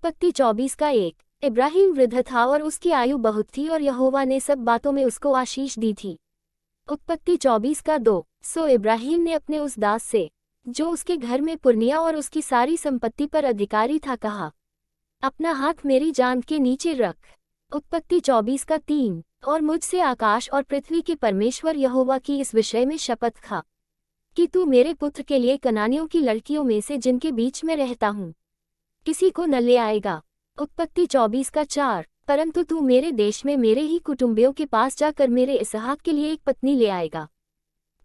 उत्पत्ति 24 का 1। इब्राहिम वृद्ध था और उसकी आयु बहुत थी और यहोवा ने सब बातों में उसको आशीष दी थी। उत्पत्ति 24 का 2। सो इब्राहिम ने अपने उस दास से, जो उसके घर में पुरनिया और उसकी सारी संपत्ति पर अधिकारी था, कहा, अपना हाथ मेरी जांघ के नीचे रख। उत्पत्ति 24 का 3। और मुझसे आकाश और पृथ्वी के परमेश्वर यहोवा की इस विषय में शपथ खा कि तू मेरे पुत्र के लिए कनानियों की लड़कियों में से जिनके बीच में रहता हूँ किसी को न ले आएगा। उत्पत्ति 24 का 4। परंतु तू मेरे देश में मेरे ही कुटुंबियों के पास जाकर मेरे इसहाक के लिए एक पत्नी ले आएगा,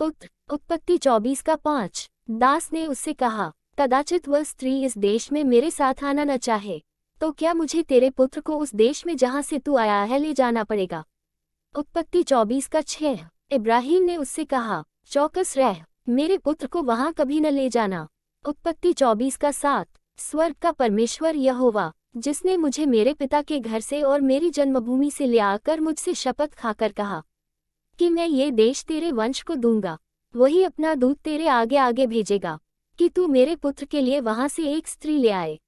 पुत्र। उत्पत्ति 24 का 5। दास ने उससे कहा, कदाचित वह स्त्री इस देश में मेरे साथ आना न चाहे, तो क्या मुझे तेरे पुत्र को उस देश में जहाँ से तू आया है ले जाना पड़ेगा। उत्पत्ति 24 का 6। इब्राहिम ने उससे कहा, चौकस रह, मेरे पुत्र को वहां कभी न ले जाना। उत्पत्ति 24 का 7। स्वर्ग का परमेश्वर यहोवा, जिसने मुझे मेरे पिता के घर से और मेरी जन्मभूमि से ले आकर मुझसे शपथ खाकर कहा कि मैं ये देश तेरे वंश को दूंगा, वही अपना दूत तेरे आगे आगे भेजेगा कि तू मेरे पुत्र के लिए वहां से एक स्त्री ले आए।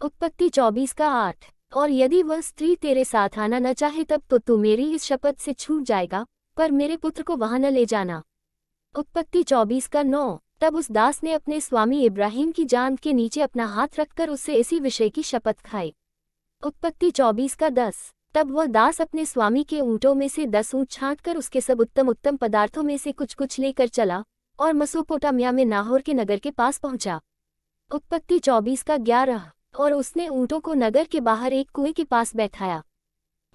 उत्पत्ति 24 का 8। और यदि वह स्त्री तेरे साथ आना न चाहे तब तो तू मेरी इस शपथ से छूट जाएगा, पर मेरे पुत्र को वहां न ले जाना। उत्पत्ति 24 का 9। तब उस दास ने अपने स्वामी इब्राहिम की जांघ के नीचे अपना हाथ रखकर उससे इसी विषय की शपथ खाई। उत्पत्ति 24 का 10। तब वह दास अपने स्वामी के ऊँटों में से 10 ऊँट छांटकर उसके सब उत्तम उत्तम पदार्थों में से कुछ कुछ लेकर चला और मसोपोटामिया में नाहोर के नगर के पास पहुंचा। उत्पत्ति 24 का 11। और उसने ऊँटों को नगर के बाहर एक कुएं के पास बैठाया।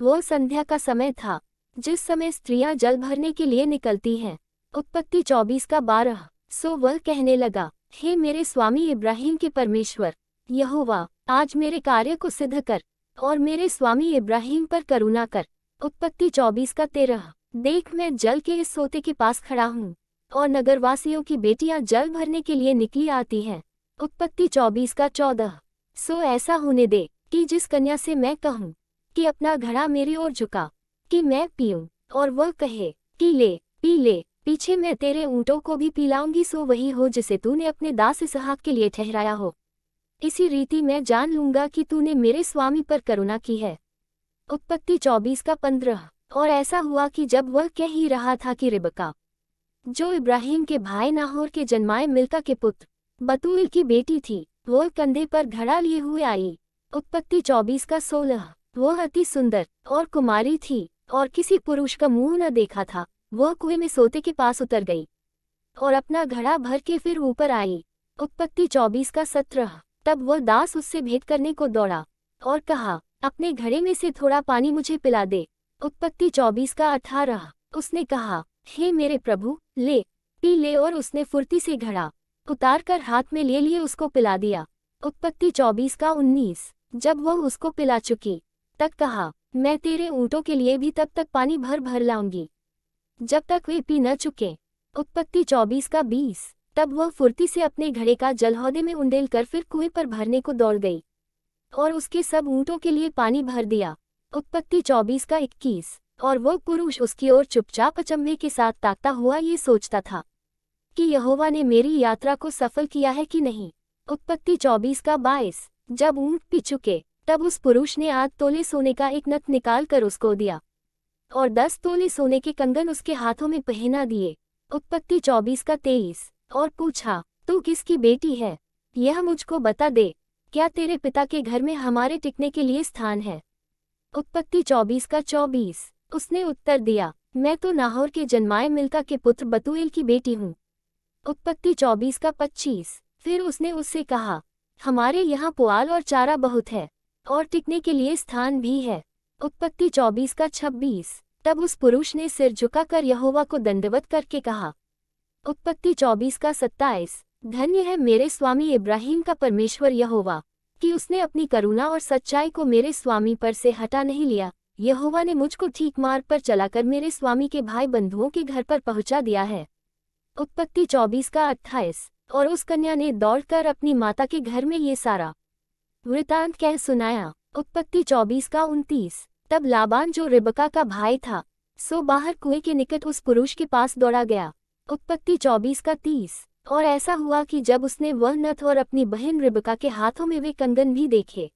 वो संध्या का समय था, जिस समय स्त्रियां जल भरने के लिए निकलती हैं। उत्पत्ति 24 का 12। सो वह कहने लगा, हे मेरे स्वामी इब्राहिम के परमेश्वर यहोवा, आज मेरे कार्य को सिद्ध कर और मेरे स्वामी इब्राहिम पर करुणा कर। उत्पत्ति 24 का 13। देख, मैं जल के इस सोते के पास खड़ा हूँ और नगरवासियों की बेटियां जल भरने के लिए निकली आती हैं। उत्पत्ति 24 का 14। सो ऐसा होने दे कि जिस कन्या से मैं कहूँ कि अपना घड़ा मेरी ओर झुका कि मैं पीऊँ, और वह कहे कि ले पी ले, पीछे मैं तेरे ऊँटों को भी पिलाऊंगी, सो वही हो जिसे तूने अपने दास इसहाक के लिए ठहराया हो। इसी रीति मैं जान लूंगा कि तूने मेरे स्वामी पर करुणा की है। उत्पत्ति 24 का 15। और ऐसा हुआ कि जब वह कह ही रहा था कि रिबका, जो इब्राहिम के भाई नाहोर के जन्माए मिल्का के पुत्र बतूल की बेटी थी, वह कंधे पर घड़ा लिए हुए आई। उत्पत्ति 24 का 16। वह अति सुंदर और कुमारी थी और किसी पुरुष का मुंह न देखा था। वह कुएं में सोते के पास उतर गई और अपना घड़ा भर के फिर ऊपर आई। उत्पत्ति 24 का 17। तब वह दास उससे भेंट करने को दौड़ा और कहा, अपने घड़े में से थोड़ा पानी मुझे पिला दे। उत्पत्ति 24 का 18। उसने कहा, हे मेरे प्रभु, ले पी ले, और उसने फुर्ती से घड़ा उतार कर हाथ में ले लिए उसको पिला दिया। उत्पत्ति 24 का 19। जब वह उसको पिला चुकी तब कहा, मैं तेरे ऊँटों के लिए भी तब तक पानी भर भर लाऊंगी जब तक वे पी न चुके। उत्पत्ति 24 का 20। तब वह फुर्ती से अपने घड़े का जलहौदे में उंडेल कर फिर कुएं पर भरने को दौड़ गई और उसके सब ऊँटों के लिए पानी भर दिया। उत्पत्ति 24 का 21। और वह पुरुष उसकी ओर चुपचाप अचंभे के साथ ताकता हुआ ये सोचता था कि यहोवा ने मेरी यात्रा को सफल किया है कि नहीं। उत्पत्ति 24 का 22। जब ऊँट पी चुके तब उस पुरुष ने 8 तोले सोने का एक नथ निकाल कर उसको दिया और 10 तोले सोने के कंगन उसके हाथों में पहना दिए। उत्पत्ति 24 का 23। और पूछा, तू किसकी बेटी है? यह मुझको बता दे, क्या तेरे पिता के घर में हमारे टिकने के लिए स्थान है? उत्पत्ति 24 का 24। उसने उत्तर दिया, मैं तो नाहोर के जन्माए मिल्का के पुत्र बतूएल की बेटी हूँ। उत्पत्ति 24 का 25। फिर उसने उससे कहा, हमारे यहाँ पुआल और चारा बहुत है और टिकने के लिए स्थान भी है। उत्पत्ति 24 का 26। तब उस पुरुष ने सिर झुकाकर यहोवा को दंडवत करके कहा। उत्पत्ति 24 का 27। धन्य है मेरे स्वामी इब्राहिम का परमेश्वर यहोवा कि उसने अपनी करुणा और सच्चाई को मेरे स्वामी पर से हटा नहीं लिया। यहोवा ने मुझको ठीक मार्ग पर चलाकर मेरे स्वामी के भाई बंधुओं के घर पर पहुंचा दिया है। उत्पत्ति 24 का 28। और उस कन्या ने दौड़कर अपनी माता के घर में ये सारा वृतांत कह सुनाया। उत्पत्ति 24 का 29। तब लाबान जो रिबका का भाई था, सो बाहर कुएं के निकट उस पुरुष के पास दौड़ा गया। उत्पत्ति 24 का 30। और ऐसा हुआ कि जब उसने वह नथ और अपनी बहन रिबका के हाथों में वे कंगन भी देखे,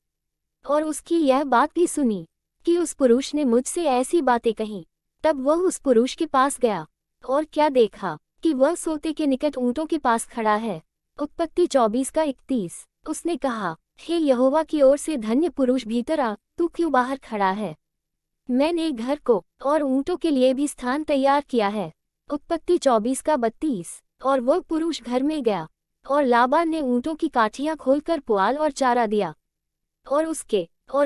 और उसकी यह बात भी सुनी कि उस पुरुष ने मुझसे ऐसी बातें कहीं। तब वह उस पुरुष के पास गया और क्या देखा कि वह सोते के निकट ऊँटों के पास खड़ा है। उत्पत्ति 24:31। उसने कहा, हे यहोवा की ओर से धन्य पुरुष, भीतर आ, तू क्यों बाहर खड़ा है? मैंने घर को और ऊँटों के लिए भी स्थान तैयार किया है। उत्पत्ति 24:32। और वह पुरुष घर में गया और लाबान ने ऊँटों की काठियाँ खोलकर पुआल और चारा दिया और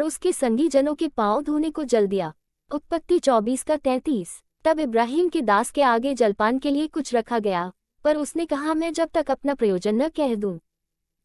उसके संगी जनों के पांव धोने को जल दिया। उत्पत्ति 24:33। तब इब्राहिम के दास के आगे जलपान के लिए कुछ रखा गया, पर उसने कहा, मैं जब तक अपना प्रयोजन न कह दूं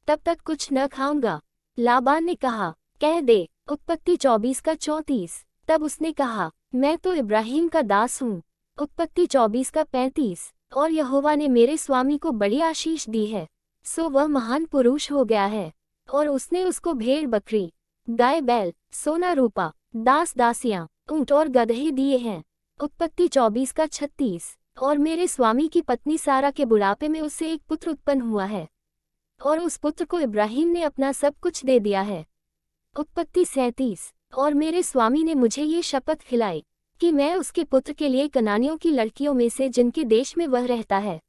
तब तक कुछ न खाऊंगा। लाबान ने कहा, कह दे। उत्पत्ति 24:34। तब उसने कहा, मैं तो इब्राहिम का दास हूँ। उत्पत्ति 24:35। और यहोवा ने मेरे स्वामी को बड़ी आशीष दी है, सो वह महान पुरुष हो गया है। और उसने उसको भेड़ बकरी, गाय बैल, सोना रूपा, दास दासियां, ऊँट और गदहे दिए हैं। उत्पत्ति 24:36। और मेरे स्वामी की पत्नी सारा के बुढ़ापे में उससे एक पुत्र उत्पन्न हुआ है, और उस पुत्र को इब्राहिम ने अपना सब कुछ दे दिया है। उत्पत्ति 37। और मेरे स्वामी ने मुझे ये शपथ खिलाई कि मैं उसके पुत्र के लिए कनानियों की लड़कियों में से जिनके देश में वह रहता है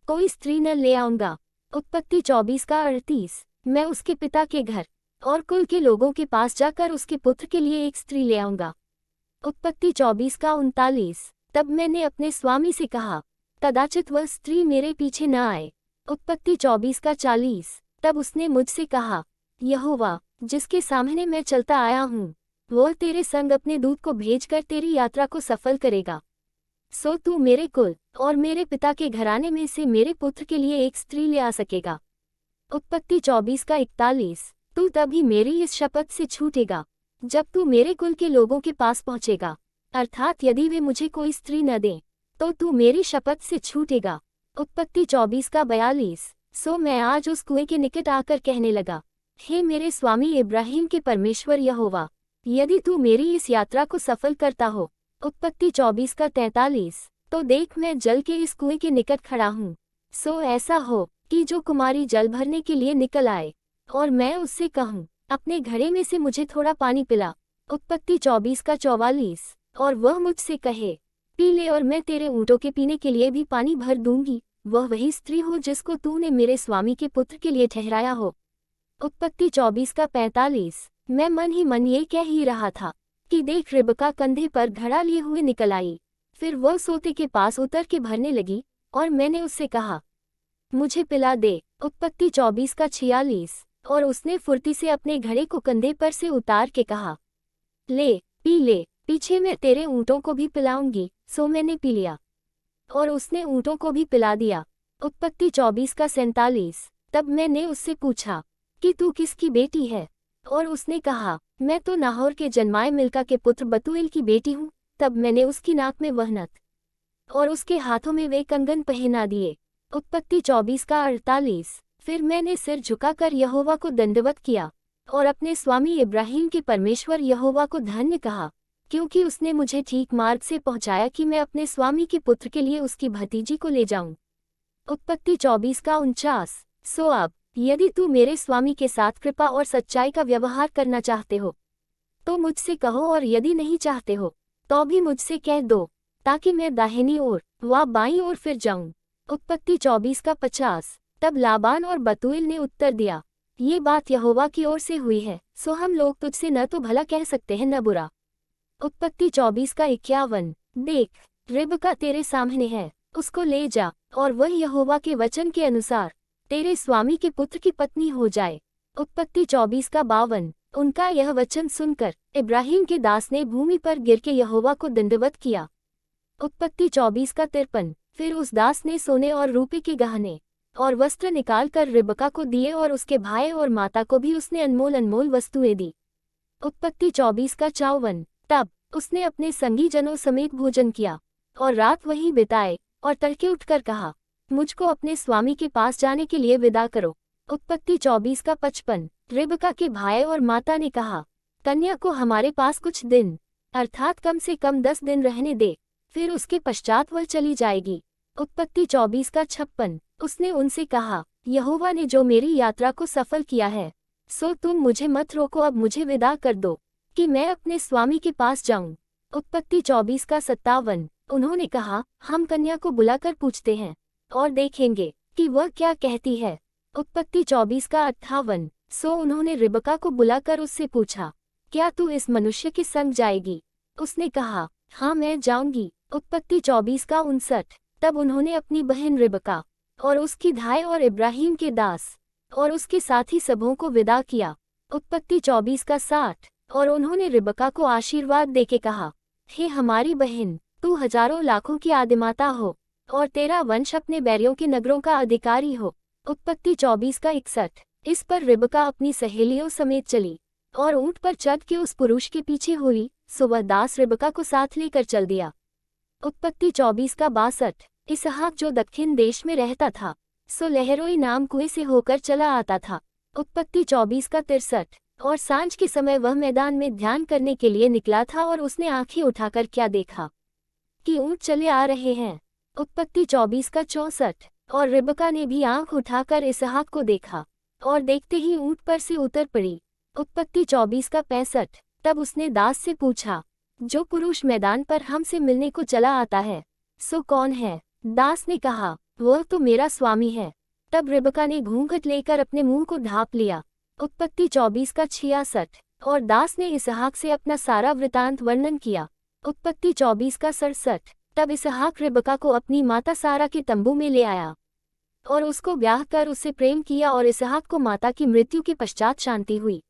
कोई स्त्री न ले आऊंगा। उत्पत्ति 24:38। मैं उसके पिता के घर और कुल के लोगों के पास जाकर उसके पुत्र के लिए एक स्त्री ले आऊंगा। उत्पत्ति 24:39। तब मैंने अपने स्वामी से कहा, कदाचित वह स्त्री मेरे पीछे न आए। उत्पत्ति 24:40। तब उसने मुझसे कहा, यहोवा जिसके सामने मैं चलता आया हूँ, वह तेरे संग अपने दूत को भेजकर तेरी यात्रा को सफल करेगा। सो तू मेरे कुल और मेरे पिता के घराने में से मेरे पुत्र के लिए एक स्त्री ले आ सकेगा। उत्पत्ति 24:41। तू तभी मेरी इस शपथ से छूटेगा जब तू मेरे कुल के लोगों के पास पहुंचेगा, अर्थात यदि वे मुझे कोई स्त्री न दें तो तू मेरी शपथ से छूटेगा। उत्पत्ति 24:42। सो मैं आज उस कुएं के निकट आकर कहने लगा, हे मेरे स्वामी इब्राहिम के परमेश्वर यहोवा, यदि तू मेरी इस यात्रा को सफल करता हो। उत्पत्ति 24:43। तो देख, मैं जल के इस कुएं के निकट खड़ा हूँ। सो ऐसा हो कि जो कुमारी जल भरने के लिए निकल आए और मैं उससे कहूँ, अपने घड़े में से मुझे थोड़ा पानी पिला। उत्पत्ति 24:44। और वह मुझसे कहे, पी ले और मैं तेरे ऊँटों के पीने के लिए भी पानी भर दूंगी, वह वही स्त्री हो जिसको तूने मेरे स्वामी के पुत्र के लिए ठहराया हो। उत्पत्ति 24:45। मैं मन ही मन ये कह ही रहा था कि देख, रिबका कंधे पर घड़ा लिए हुए निकल आई। फिर वह सोते के पास उतर के भरने लगी और मैंने उससे कहा, मुझे पिला दे। उत्पत्ति 24:46। और उसने फुर्ती से अपने घड़े को कंधे पर से उतार के कहा, ले पी ले, पीछे मैं तेरे ऊँटों को भी पिलाऊंगी। सो मैंने पी लिया और उसने ऊँटों को भी पिला दिया। उत्पत्ति 24:47। तब मैंने उससे पूछा कि तू किसकी बेटी है? और उसने कहा, मैं तो नाहोर के जन्माए मिल्का के पुत्र बतूएल की बेटी हूँ। तब मैंने उसकी नाक में वह नथ और उसके हाथों में वे कंगन पहना दिए। उत्पत्ति 24:48। फिर मैंने सिर झुकाकर यहोवा को दंडवत किया और अपने स्वामी इब्राहिम के परमेश्वर यहोवा को धन्य कहा, क्योंकि उसने मुझे ठीक मार्ग से पहुंचाया कि मैं अपने स्वामी के पुत्र के लिए उसकी भतीजी को ले जाऊं। उत्पत्ति 24:49। सो अब यदि तू मेरे स्वामी के साथ कृपा और सच्चाई का व्यवहार करना चाहते हो तो मुझसे कहो, और यदि नहीं चाहते हो तो भी मुझसे कह दो, ताकि मैं दाहिनी ओर व बाईं ओर फिर जाऊं। उत्पत्ति 24:50। तब लाबान और बतूएल ने उत्तर दिया, ये बात यहोवा की ओर से हुई है, सो हम लोग तुझसे न तो भला कह सकते हैं न बुरा। उत्पत्ति 24:51। देख, रिबका तेरे सामने है, उसको ले जा और वह यहोवा के वचन के अनुसार तेरे स्वामी के पुत्र की पत्नी हो जाए। उत्पत्ति 24:52। उनका यह वचन सुनकर इब्राहिम के दास ने भूमि पर गिर के यहोवा को दंडवत किया। उत्पत्ति 24:53। फिर उस दास ने सोने और रूपे के गहने और वस्त्र निकालकर रिबका को दिए और उसके भाई और माता को भी उसने अनमोल अनमोल वस्तुएं दी। उत्पत्ति 24:54। तब उसने अपने संगी जनों समेत भोजन किया और रात वहीं बिताए और तड़के उठकर कहा, मुझको अपने स्वामी के पास जाने के लिए विदा करो। उत्पत्ति 24:55। रिबका के भाई और माता ने कहा, कन्या को हमारे पास कुछ दिन अर्थात कम से कम 10 दिन रहने दे, फिर उसके पश्चात वह चली जाएगी। उत्पत्ति 24:56। उसने उनसे कहा, यहोवा ने जो मेरी यात्रा को सफल किया है, सो तुम मुझे मत रोको, अब मुझे विदा कर दो कि मैं अपने स्वामी के पास जाऊं। उत्पत्ति 24 का 57। उन्होंने कहा, हम कन्या को बुलाकर पूछते हैं और देखेंगे कि वह क्या कहती है। उत्पत्ति 24 का 58। सो उन्होंने रिबका को बुलाकर उससे पूछा, क्या तू इस मनुष्य के संग जाएगी? उसने कहा, हाँ मैं जाऊंगी। उत्पत्ति 24 का 59। तब उन्होंने अपनी बहन रिबका और उसकी धाय और इब्राहिम के दास और उसके साथी सबों को विदा किया। उत्पत्ति 24 का 60। और उन्होंने रिबका को आशीर्वाद देके कहा, हे हमारी बहन, तू हजारों लाखों की आदिमाता हो और तेरा वंश अपने बैरियों के नगरों का अधिकारी हो। उत्पत्ति 24 का 61। इस पर रिबका अपनी सहेलियों समेत चली और ऊंट पर चढ़ के उस पुरुष के पीछे हुई, सो वह दास रिबका को साथ लेकर चल दिया। उत्पत्ति 24 का 62। इसहाक जो दक्षिण देश में रहता था, सो लहरोई नाम कुएं से होकर चला आता था। उत्पत्ति 24 का 63। और सांझ के समय वह मैदान में ध्यान करने के लिए निकला था और उसने आंखें उठाकर क्या देखा कि ऊंट चले आ रहे हैं। उत्पत्ति 24 का 64। और रिबका ने भी आंख उठाकर इसहाक को देखा और देखते ही ऊंट पर से उतर पड़ी। उत्पत्ति 24 का 65। तब उसने दास से पूछा, जो पुरुष मैदान पर हमसे मिलने को चला आता है, सो कौन है? दास ने कहा, वह तो मेरा स्वामी है। तब रिबका ने घूंघट लेकर अपने मुंह को ढांप लिया। उत्पत्ति 24 का 66। और दास ने इसहाक से अपना सारा वृतांत वर्णन किया। उत्पत्ति 24 का 67। तब इसहाक रिबका को अपनी माता सारा के तंबू में ले आया और उसको ब्याह कर उससे प्रेम किया और इसहाक को माता की मृत्यु के पश्चात शांति हुई।